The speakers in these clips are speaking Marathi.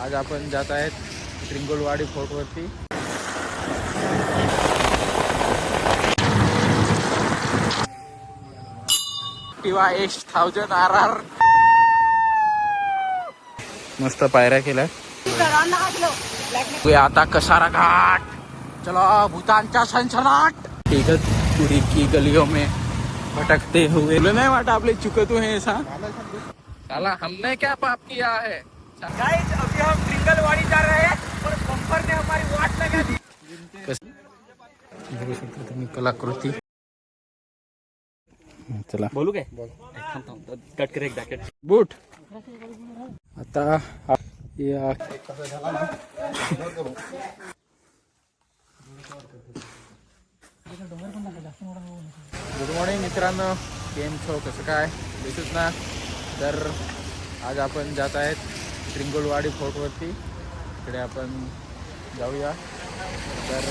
आज आपण जात आहेत त्रिंगोलवाडी फोर्टवरती. H1000 RR मस्त पायऱ्या केल्या. आता कसारा घाट, चलो भूतानच्या सनसनाट. इगतपुरी की गलियों में भटकते हुए नहीं वाटा आपले चुकत हुए ऐसा साला हमने क्या पाप किया है. गाइस अभी हम त्रिंगलवाड़ी जा रहे हैं और बम्पर ने हमारी वाट लगा दी. बघू शकता तुम्ही कलाकृती. चला बोलू काय कट कर एकदा कट. बूट आता या गुड मॉर्निंग मित्रांनो, गेम शो कसं काय दिसत ना. तर आज आपण जात आहेत त्रिंगोलवाडी फोर्टवरती. इकडे आपण जाऊया. तर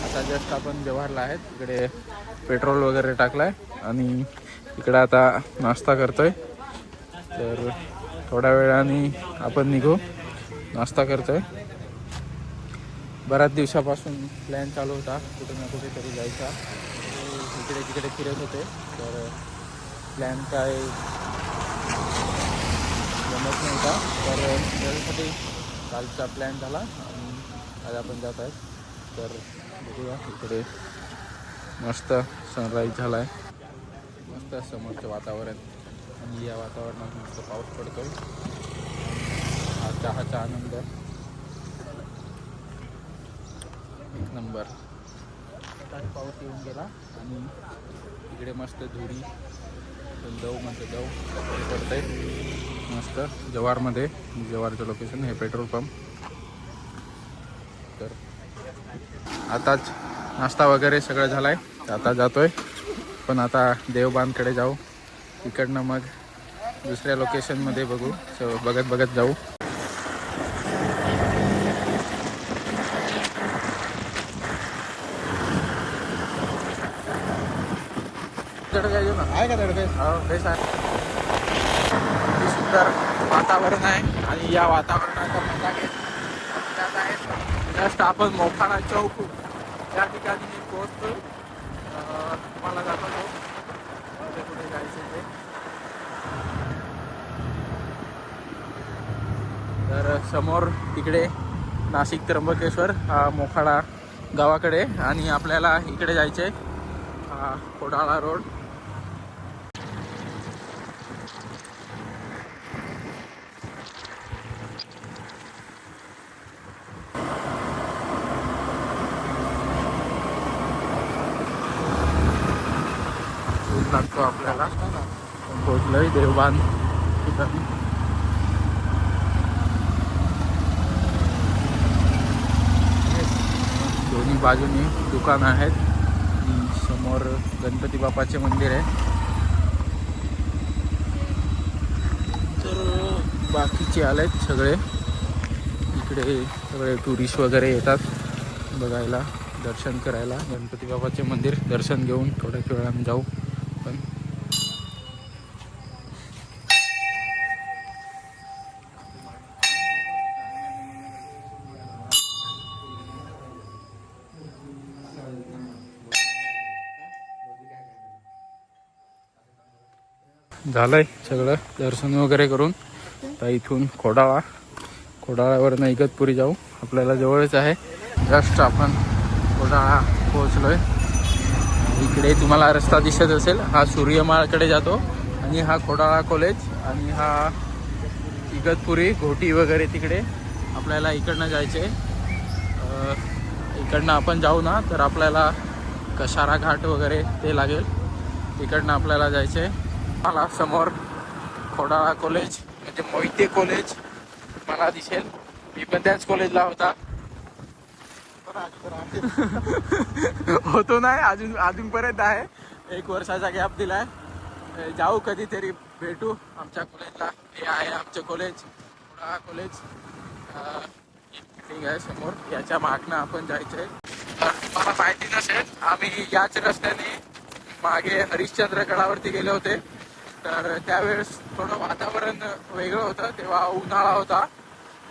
आता जस्ट आपण जव्हारला आहेत. इकडे पेट्रोल वगैरे टाकलाय आणि इकडे आता नाश्ता करतोय. तर थोड्या वेळाने आपण निघू. नाश्ता करतोय. बऱ्याच दिवसापासून प्लॅन चालू होता कुठे ना कुठेतरी जायचा. इकडे तिकडे फिरत होते. तर प्लॅन काय जमत नव्हता. तर त्याच्यासाठी कालचा प्लॅन झाला आणि आज आपण जात आहेत. तर बघूया. इकडे मस्त सनराईज झाला आहे. मस्त समोरचं वातावरण आणि या वातावरणात मस्त पाऊस पडतोय. हा चहाचा आनंद एक नंबर. पाऊस येऊन गेला आणि इकडे मस्त धुरी दव म्हणजे दव पडतंय मस्त जव्हारमध्ये. जव्हारचं लोकेशन हे पेट्रोल पंप. तर आताच नाश्ता वगैरे सगळं झाला आहे. आता जातोय. पण आता देवबांधकडे जाऊ. इकडनं मग दुसऱ्या लोकेशनमध्ये बघू. बघत बघत जाऊ. आहे का तडकाय? हो बेस आहे. सुंदर वातावरण आहे आणि या वातावरणाचा मजा घेत जस्ट आपण मोखाडा चौक त्या ठिकाणी पोहोचतो. तुम्हाला दाखवतो कुठे कुठे जायचं ते. तर समोर तिकडे नाशिक त्र्यंबकेश्वर हा मोखाडा गावाकडे आणि आपल्याला इकडे जायचं आहे हा कोडाळा रोड. लागतो आपल्याला. पोहोचलोय देवबान ठिकाणी. दोन्ही बाजूनी दुकान आहेत. समोर गणपती बाप्पाचे मंदिर आहे. तर बाकीचे आलेत सगळे. इकडे सगळे टुरिस्ट वगैरे येतात बघायला, दर्शन करायला. गणपती बाप्पाचे मंदिर दर्शन घेऊन थोड्याच वेळाने जाऊ. पण झालंय सगळं दर्शन वगैरे करून. तर इथून खोडाळ्यावरनं इगतपुरी जाऊ. आपल्याला जवळच आहे. जस्ट आपण खोडाळा पोहोचलोय. इकडे तुम्हाला रस्ता दिसत असेल. हा सूर्यमाळकडे जातो आणि हा खोडाळा कॉलेज आणि हा इगतपुरी घोटी वगैरे तिकडे. आपल्याला इकडनं जायचे. इकडनं आपण जाऊ ना तर आपल्याला कसारा घाट वगैरे ते लागेल. इकडनं आपल्याला जायचे. मला समोर खोडाळा कॉलेज म्हणजे मोहिते कॉलेज मला दिसेल. मी पण त्याच कॉलेजला होता. होतो नाही अजूनपर्यंत आहे. 1 वर्षाचा गॅप दिलाय. जाऊ कधीतरी भेटू आमच्या कॉलेजला. हे आहे आमचं कॉलेज खोडाळा कॉलेज. बिल्डिंग आहे समोर. याच्या मागनं आपण जायचंय. मला माहिती नसेल आम्ही याच रस्त्याने मागे हरिश्चंद्र गडावरती गेले होते. तर त्यावेळेस थोडं वातावरण वेगळं होतं. तेव्हा उन्हाळा होता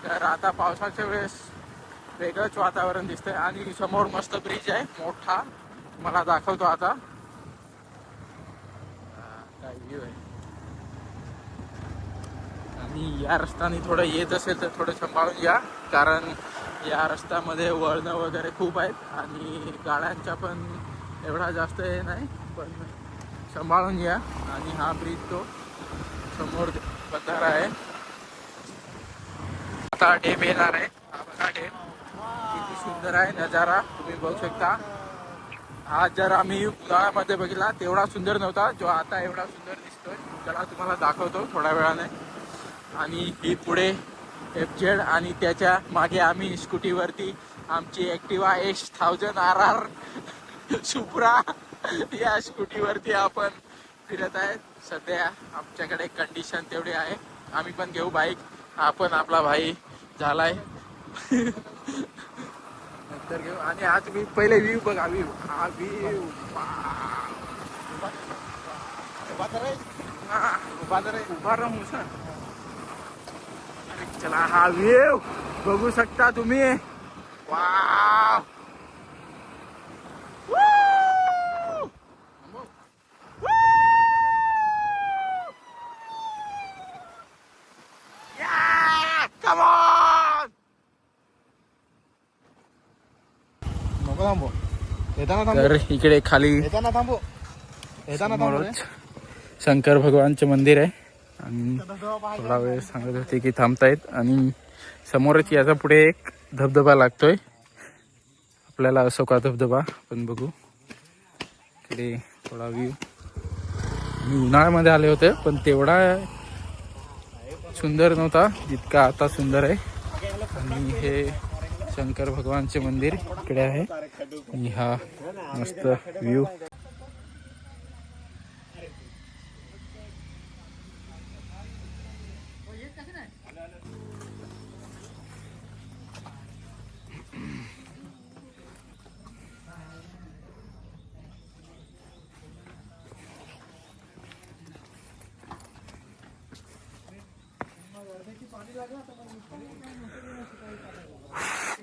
तर आता पावसाच्या वेळेस वेगळंच वातावरण दिसतंय आणि समोर मस्त ब्रिज आहे मोठा, मला दाखवतो आता. काय व्ह्यू आहे. आणि या रस्त्याने थोडं येत असेल तर थोडं सांभाळून या, कारण या रस्त्यामध्ये वळणं वगैरे खूप आहेत आणि गाड्यांच्या पण एवढा जास्त हे नाही, पण सांभाळून या. आणि हा ब्रिज तो समोर बंधारा आहे. आता डेम येणार आहे. हा बघा डेम किती सुंदर आहे नजारा, तुम्ही बघू शकता. आज जर आम्ही उन्हाळ्यामध्ये बघितला तेवढा सुंदर नव्हता, जो आता एवढा सुंदर दिसतोय. त्याला तुम्हाला दाखवतो थोड्या वेळाने. आणि ही पुढे FZ आणि त्याच्या मागे आम्ही स्कूटीवरती आमची ॲक्टिवा X1000 RR सुप्रा या स्कूटीवरती आपण फिरत आहे. सध्या आमच्याकडे कंडिशन तेवढी आहे, आम्ही पण घेऊ बाईक. आपण आपला भाई झालाय नंतर घेऊ. आणि हा तुम्ही पहिले व्ह्यू बघा, व्ह्यू हा व्ह्यू उभा राहू सर. चला हा व्ह्यू बघू शकता तुम्ही. Wow Come on! नको थांबो, येताना थांबो, तर इकडे खाली येताना थांबो, येताना थांबो रे. समोरच शंकर भगवानचे मंदिर आहे आणि थोडा वेळ सांगत होते की थांबतायत. आणि समोरच याचा पुढे एक धबधबा लागतोय आपल्याला, अशोका धबधबा. पण बघू इकडे थोडा व्ह्यू. मी उन्हाळ्यामध्ये आले होते पण तेवढा सुंदर नव्हता जितका आता सुंदर आहे. आणि हे शंकर भगवानचे मंदिर इकडे आहे आणि हा मस्त व्ह्यू.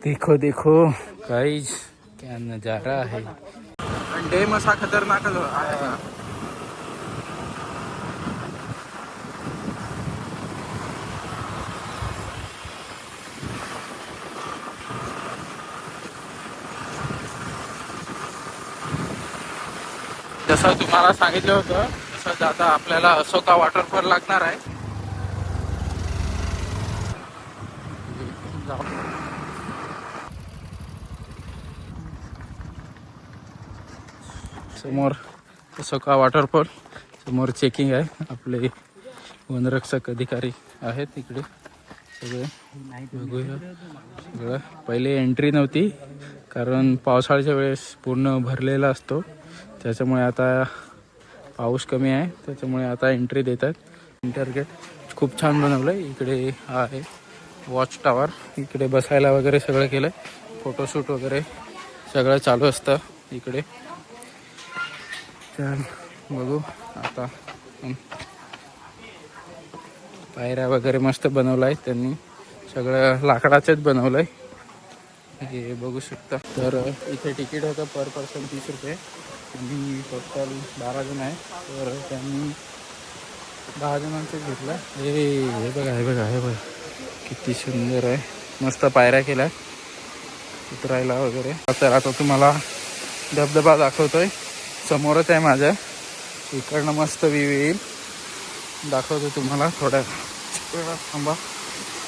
देखो देखो गाइस क्या नजारा है. डेम असा खतरनाक आहे ना. जसं तुम्हाला सांगितलं होतं तसंच आता आपल्याला अशोका वॉटरफॉल लागणार आहे. समोर अशोका वॉटरफॉल, समोर चेकिंग आहे. आपले वनरक्षक अधिकारी आहेत इकडे सगळे. बघूया सगळं. पहिले एंट्री नव्हती कारण पावसाळ्याच्या वेळेस पूर्ण भरलेला असतो, त्याच्यामुळे आता पाऊस कमी आहे त्याच्यामुळे आता एंट्री देतात. इंटरगेट खूप छान बनवलं आहे. इकडे हा आहे वॉच टॉवर, इकडे बसायला वगैरे सगळं केलं आहे. फोटोशूट वगैरे सगळं चालू असतं इकडे. तर बघू आता. पायऱ्या वगैरे मस्त बनवलं आहे त्यांनी, सगळं लाकडाचंच बनवलं आहे. हे बघू शकता. तर इथे तिकीट होतं पर पर्सन 30 रुपये आणि टोटल 12 जण आहे. तर त्यांनी 10 जणांचं घेतलं. हे बघा हे बघा हे बघा किती सुंदर आहे. मस्त पायऱ्या केल्या उतरायला वगैरे. तर आता तुम्हाला धबधबा दाखवतोय, समोरच आहे माझ्या. इकडनं मस्त व्ह्यू येईल, दाखवतो तुम्हाला. थोड्या वेळा थांबा,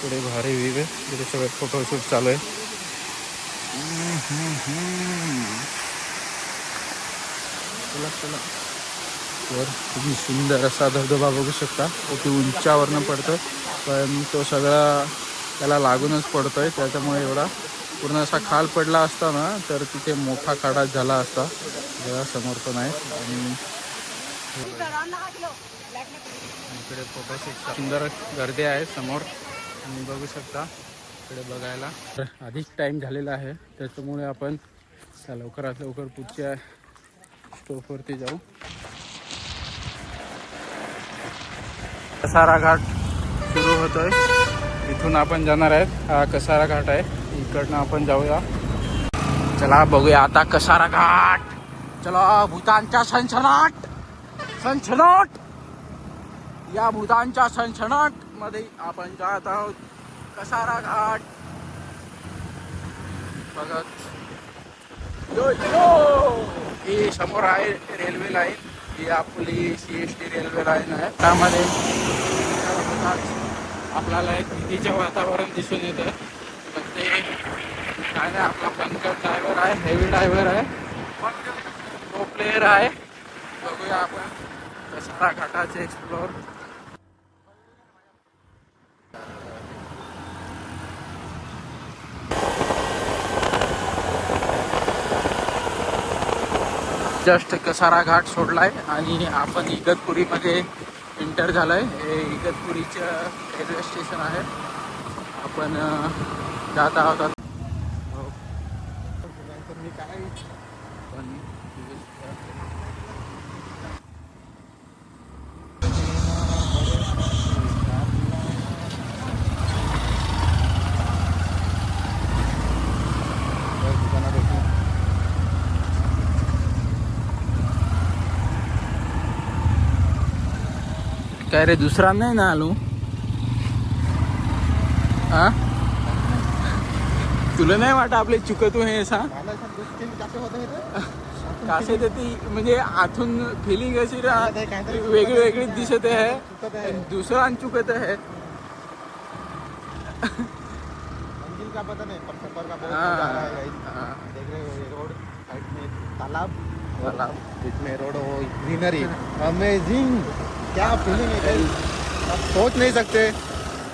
पुढे भारी व्ह्यू आहे. तिथे सगळं फोटोशूट चालू आहे. चला तर तुम्ही सुंदर असा धबधबा बघू शकता. तो उंचावरनं पडतो पण तो सगळा त्याला लागूनच पडतोय, त्याच्यामुळे एवढा पूर्ण असा खाल पडला असता ना तर तिथे मोठा खडा झाला असता. जरा समोर पण आहे. आणि इकडे फोटोशूट सुंदर गर्दी आहे समोर तुम्ही बघू शकता. इकडे बघायला अधिक टाईम झालेला आहे त्याच्यामुळे आपण लवकरात लवकर पुढच्या स्टॉपवरती जाऊ. कसारा घाट सुरू होतोय. इथून आपण जाणार आहेत. हा कसारा घाट आहे, इकडनं आपण जाऊया. चला बघूया आता कसारा घाट. चला भूतांच्या सनसनाट सनसनाट या भूतांच्या सनसनाट मध्ये आपण जात आहोत. कसारा घाट बघत यो यो. ही समोर आहे रेल्वे लाईन. ही आपली CST रेल्वे लाईन आहे. त्यामध्ये आपल्याला एक भीतीचे वातावरण दिसून येतं. पण ते काय नाही, आपला पंकज ड्रायव्हर आहे, हेवी ड्रायव्हर आहे, प्रो प्लेयर आहे. बघूया आपण कसारा घाटाचे एक्सप्लोर. जस्ट कसारा घाट सोडलाय आणि आपण इगतपुरीमध्ये एंटर झालोय. हे इगतपुरीचं रेल्वे स्टेशन आहे. आपण जात आहोत. काय रे, दुसरा नाही ना आलो. हा, तुला नाही वाटत आपले चुकतो हे सांग कासे ते ती म्हणजे आतून फिलिंग अशी वेगळी वेगळी दिसत आहे. दुसरा चुकत आहे. मंजिल का पता नहीं पर सफर का बहुत मजा आ रहा है गाइस. देख रहे हो ये रोड साइड में तालाब, इसमें रोड हो, ग्रीनरी, अमेजिंग. क्या फीलिंग है गाइस, आप सोच नहीं सकते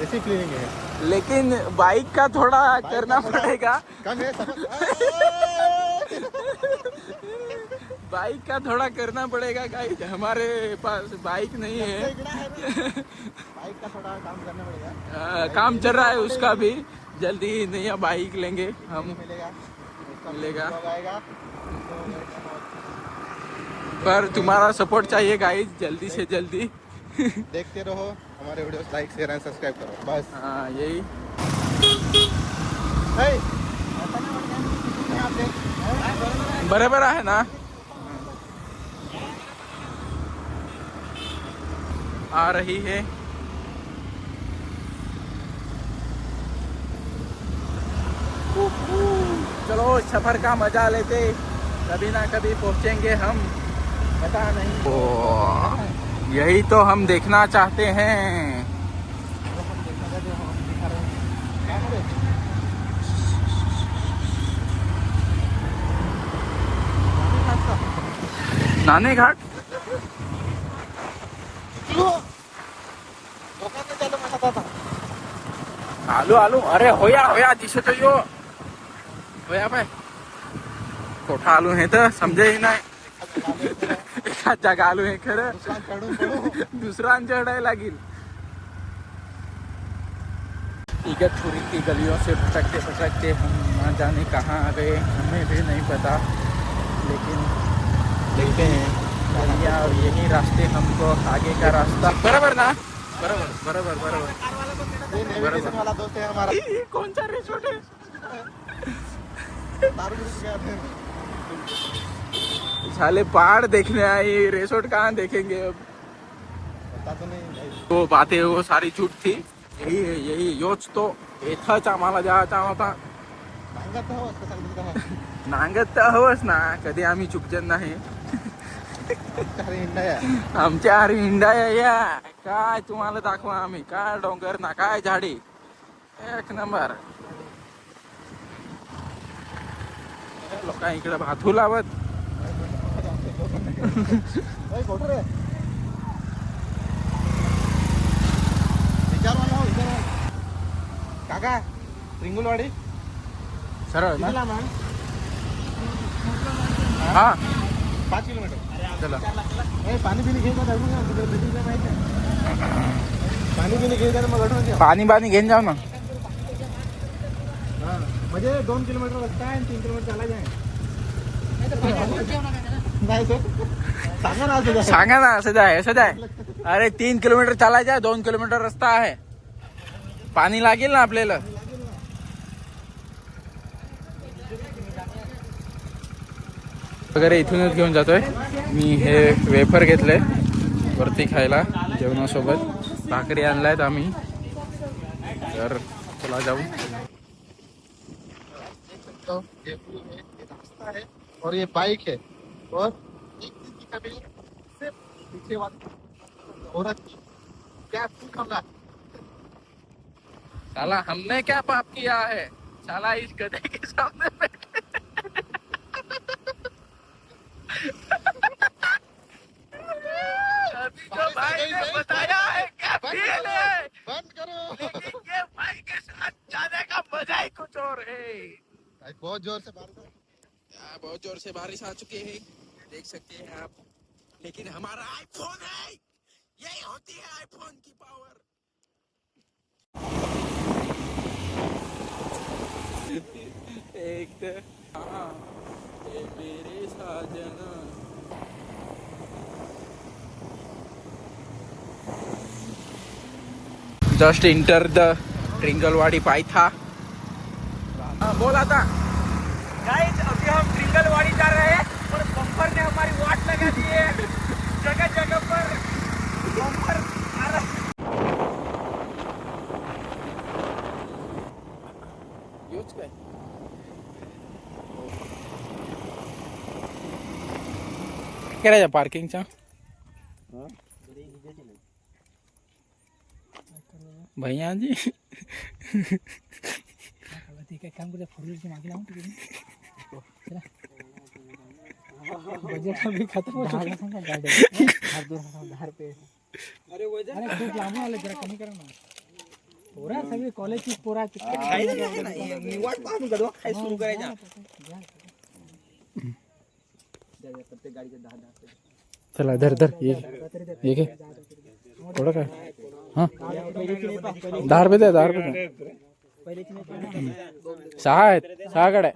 ऐसी फीलिंग है. लेकिन बाइक का थोड़ा करना पड़ेगा. कम है बाइक का थोड़ा करना पड़ेगा गाइस. हमारे पास बाइक नहीं है. बाइक का थोड़ा काम करना पड़ेगा. काम चल रहा है उसका भी. जल्दी नया बाइक लेंगे हम. मिलेगा पर तुम्हारा सपोर्ट चाहिए गाइस, जल्दी से जल्दी. देखते रहो हमारे videos, like share end subscribe करो बस. हाँ यही. बराबर आहे ना. आ रही है. चलो सफर का मजा लेते, कभी ना कभी पहुंचेंगे हम, पता नहीं. यही तो हम देखना चाहते हैं. नाणे घाट. आलू आलू. अरे होया होया दिसत यो. होया पाय कोठा आलू हे तर समजेही नाही. एका जागा आलू हे खरं, दुसरा चढायला लागेल. इगतपुरी की गलियों से भटकते भटकते हम न जाने कहाँ आ गए, हमें भी नहीं पता. लेकिन देखते हैं गलियाँ और यही रास्ते हमको आगे का रास्ता. बराबर ना. बराबर बराबर बराबर. नेविगेशन वाला दोस्त है हमारा. कौन सा रिसोर्ट है. साले पहाड़ देखने आए, रिसोर्ट कहाँ देखेंगे अब. पता तो नहीं. तो बातें वो सारी झूठ थी. यही योच तो इथंच आम्हाला जायचा होता. नांगत तर हवंच ना. कधी आम्ही चुकजन नाही. आमच्या हरी हिंडा या काय तुम्हाला दाखवा आम्ही. काय डोंगर ना काय झाडी, एक नंबर. लोक इकडे भाथू लावत. काका रिंगुलवाडी सरळ ना. हा 5 किलोमीटर. चला पाणी बिनी घेऊन पाणी बिनी घेऊन मग अडवून. पाणी पाणी घेऊन जाऊ ना. म्हणजे 2 किलोमीटर रस्ता आहे आणि 3 किलोमीटर चालायचं आहे. नाही सर सांगा ना असं. सांगा ना. असं आहे असं आहे. अरे 3 किलोमीटर चालायचं आहे, 2 किलोमीटर रस्ता आहे. पाणी लागेल ना आपल्याला. वगैरे इथूनच घेऊन जातोय मी. हे वेफर घेतले वरती खायला जेवणासोबत. भाकरी आणल्यात आम्ही. तर चला जाऊ. ये रास्ता है और ये बाइक है और एक चीज की कमी है, सिर्फ पीछे वाली औरत की क्या कमला. साला हमने क्या पाप किया है साला इस गधे के सामने बैठे. अभी जो भाई ने बताया है क्या फील है, बंद करो. लेकिन ये भाई के साथ जाने का मजा ही कुछ और है. बहुत जोर से बारिश. बहुत जोर से बारिश आ चुकी है, देख सकते हैं आप. लेकिन हमारा आईफोन है, यही होती है आईफोन की पावर. एक मेरे साजना. जस्ट इंटर द ट्रिंगलवाड़ी पाइथा. बोल आता. गाइस अभी हम ट्रिंगलवाड़ी जा रहे हैं और बम्पर ने हमारी वाट लगा दी है. जगह जगह पर बम्पर आ रहा है. यूज काय करायचं पार्किंगच्या. भैया जी ठीक आहे. काम करते फोरव्हीलरची मागे लावून बजेट अभी खत्म हो चुका है. गाड़ी 10 रुपये. अरे खूप लांबून आलं, जरा कमी करा ना. पोरा सगळे कॉलेजची पोरा. चला धर धर ये घे थोडं काय. हां 10 रुपये द्या. 10 रुपये द्या. 6 आहेत. 6 गाड्या.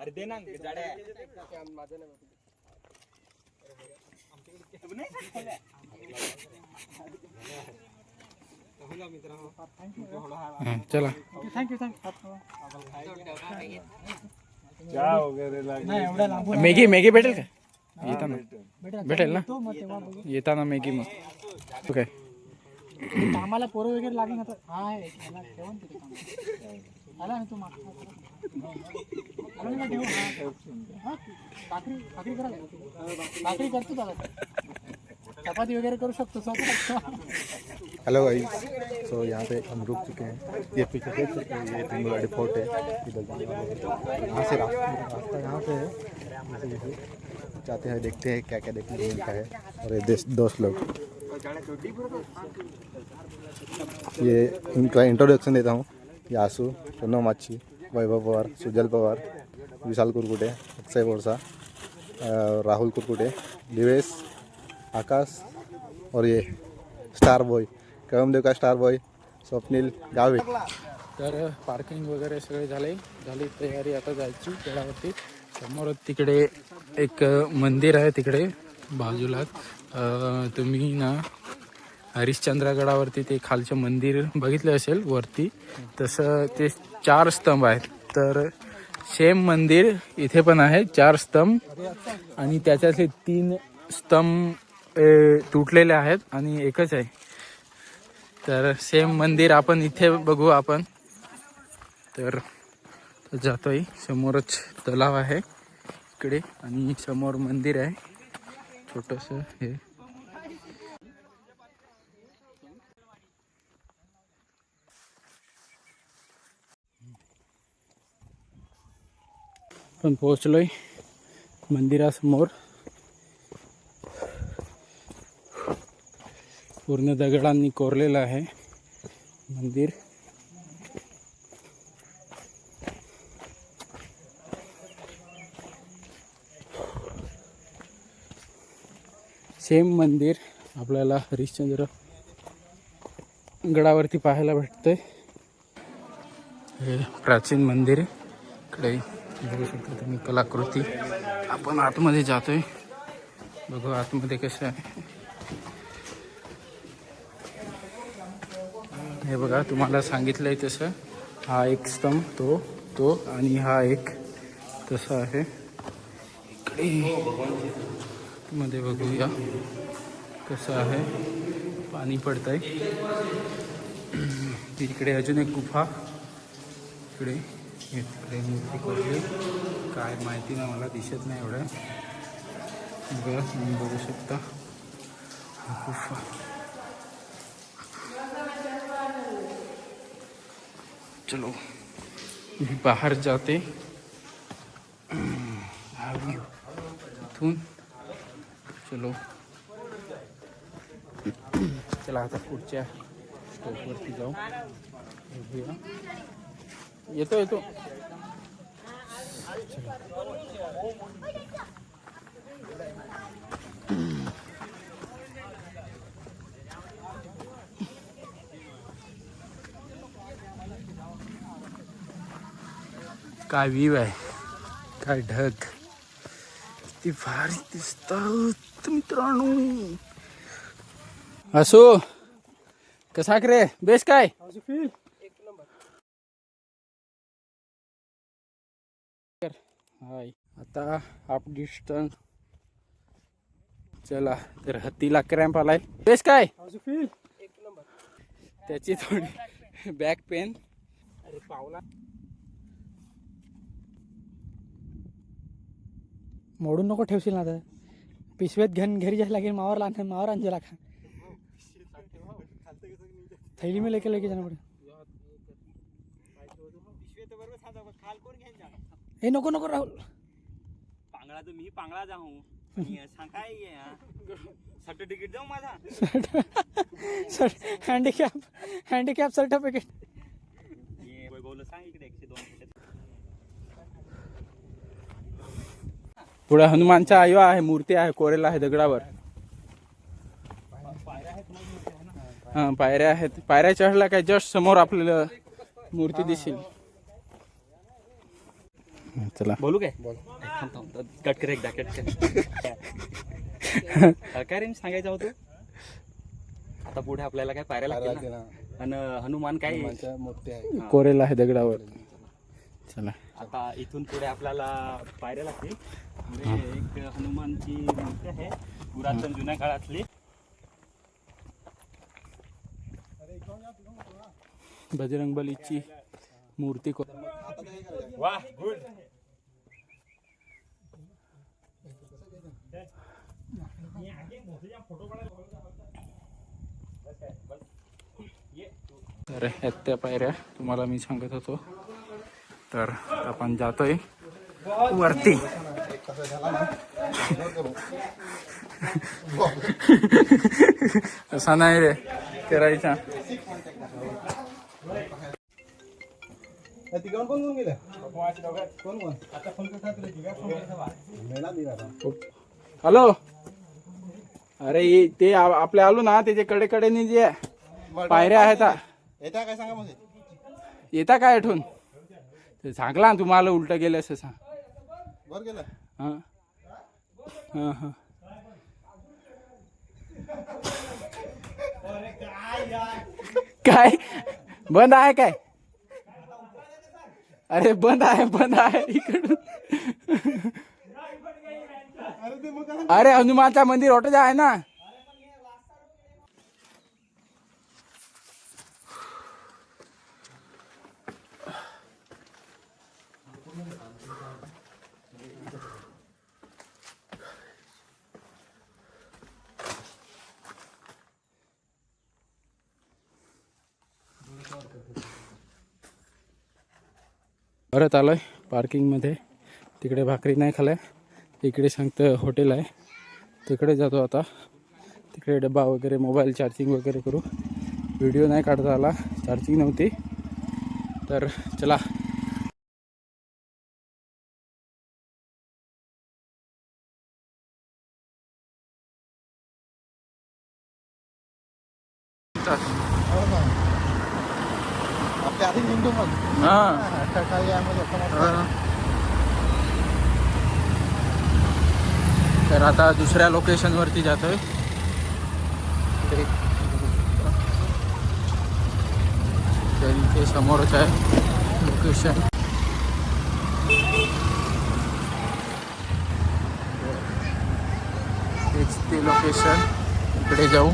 चला थँक्यू. मॅगी भेटेल का येताना? भेटेल ना येताना मॅगी. मग ओके. कामाला पोरं वगैरे लागेल आता. हा आहे ठेवून तिथे काम आला ना तू भाकरी करा. भाकरी करतो दादा. चपाती वगैरह करू शकतो. हेलो गाइस, सो यहाँ पे हम रुक चुके हैं. ये पीछे देख सकते हैं, ये ट्रिंगलवाड़ी फोर्ट है. इधर जाने वाले यहाँ से रास्ता यहाँ पे है. जैसे जाते हैं, देखते हैं क्या क्या देखने को मिलता है. और ये दोस्त लोग, ये इनका इंट्रोडक्शन देता हूँ. ये आसू, सोनम माची, वैभव पवार, सुजल पवार, विशाल कुरकुटे, अक्षय बोरसा, राहुल कुरकुटे, दिवेश, आकाश और ये स्टार बॉय, कवमदेव का स्टार बॉय स्वप्नील गावे. तर पार्किंग वगैरे सगळे झाली तयारी आता जायची गडावरती. समोर तिकडे एक मंदिर आहे तिकडे बाजूलाच. तुम्ही ना हरिश्चंद्रगडावरती ते खालचे मंदिर बघितलं असेल वरती, तसं ते 4 स्तंभ आहेत. तर सेम मंदिर इथे पण आहे, 4 स्तंभ. आणि त्याच्यातले 3 स्तंभ तुटलेले आहेत आणि एकच आहे. तर सेम मंदिर आपण इथे बघू आपण. तर जातोय. समोरच तलाव आहे इकडे आणि समोर मंदिर आहे छोटंसं. हे पण पोहोचलोय मंदिरासमोर. पूर्ण दगडांनी कोरलेलं आहे मंदिर. सेम मंदिर आपल्याला हरिश्चंद्र गडावरती पाहायला भेटतंय. हे प्राचीन मंदिर इकडे बघू शकता तुम्ही कलाकृती. आपण आतमध्ये जातोय, बघू आतमध्ये कसं आहे. हे बघा तुम्हाला सांगितलंय तसं हा एक स्तंभ तो आणि हा एक तसा आहे. इकडे मध्ये बघूया कसं आहे, पाणी पडतंय. इकडे अजून एक गुफा, इकडे मूर्ती कोरली काय माहिती नाही मला, दिसत नाही एवढं. बघा तुम्ही बघू शकता गुफा. चलो मी बाहेर जाते इथून. चलो चला आता पुढच्या स्टॉपवरती जाऊ. येतो काय व्ह्यू आहे, काय ढग, किती भारी दिसतात मित्रांनो. असो कसा रे बेस काय हाय. आता हाफ डिस्टन्स. चला तर हत्तीला क्रॅम्प आलाय. बेस काय त्याची थोडी बॅक पेन. अरे पावला मोडून नको ठेवशील ना आता. पिशवेत घेऊन घरी जायला लागेल. मावर आणजेला खा. थैली में लेके जाना पड़े. हे नको राहुल. पांगळा तर मी पांगळा जाऊ सांगाय सर्टिफिकेट जाऊ माझा. Handicap certificate. सांग इकडे 102. पुढे हनुमानचा आयो आहे, मूर्ती आहे, कोरेला आहे दगडावर. हा पायऱ्या आहेत. पायऱ्या चढला काय जस्ट समोर आपल्याला मूर्ती दिसेल. चला बोलू काय कट कर एकदा कट काय रे सांगायचं होतं. आता पुढे आपल्याला काय पायऱ्या लागतील आणि हनुमान काय मूर्ती आहे कोरेला आहे दगडावर. चला आता इथून पुढे आपल्याला पायऱ्या लागतील. एक हनुमानची मूर्ती आहे पुरातन जुन्या काळातली. बजरंगबलीची मूर्ती. वाह गुड. तर ह्यात त्या पायऱ्या तुम्हाला मी सांगत होतो. तर आपण जातोय वरती. असा नाही रे करायचा. कोण गेलं कोण हॅलो. अरे ते आपले आलो ना त्याच्या कडेकडेने जे पायऱ्या आहेत येता काय सांगा म्हणजे येता काय आठवून ते सांगला तुम्हाला उलट गेलं असं सांग. बर गेलं हां हां हां. काय बंद आहे काय. अरे बंद आहे इकडून. अरे हनुमानचा मंदिर ओटजा आहे ना. परत आलोय पार्किंगमध्ये. तिकडे भाकरी नाही खाल्लाय. इकडे सांगतं हॉटेल आहे तिकडे जातो आता. तिकडे डब्बा वगैरे मोबाईल चार्जिंग वगैरे करू. व्हिडिओ नाही काढता आला, चार्जिंग नव्हती. तर चला आपल्या आधी निघतो मग. हां सकाळी आम्हाला तर आता दुसऱ्या लोकेशनवरती जातोय. तर इथे समोरच आहे लोकेशन. हेच ते लोकेशन. इकडे जाऊ.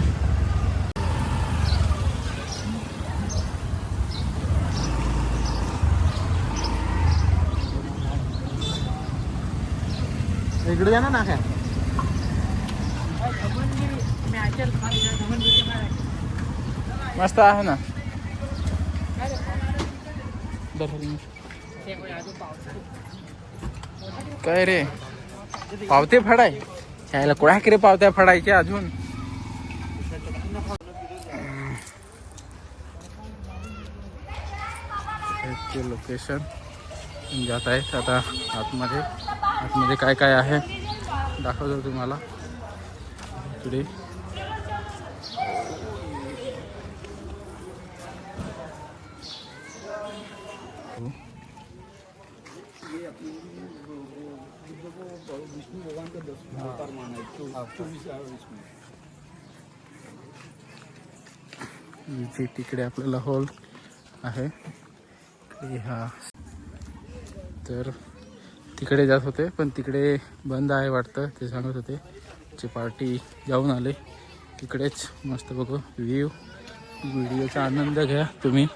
इकडे जाना ना काय मस्त आहे ना. काय रे पावते फाडाय शाळेला कोणा रे पावत्या फाडायच्या अजून. ते लोकेशन जात आहेत आता आतमध्ये काय काय आहे दाखवतो तुम्हाला. इकडे तिकडे आपल्याला हॉल आहे. हा तर तिकडे जात होते पण तिकडे बंद आहे वाटतं ते सांगत होते. ची पार्टी जाऊन आले तिकडेच. मस्त बघू व्हिडिओचा आनंद घ्या तुम्ही.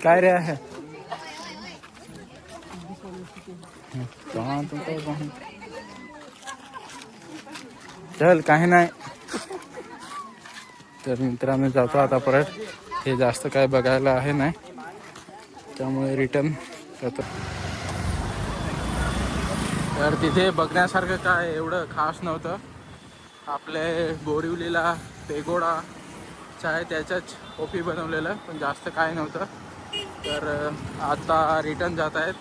काय रे आहे चल काही नाही. तर मित्रांनो जातो आता परत. हे जास्त काय बघायला आहे नाही त्यामुळे रिटर्न जातो. तर तिथे बघण्यासारखं काय एवढं खास नव्हतं. आपले बोरिवलीला पेगोडा आहे त्याच्याच कॉफी बनवलेलं पण जास्त काय नव्हतं. तर आता रिटर्न जात आहेत.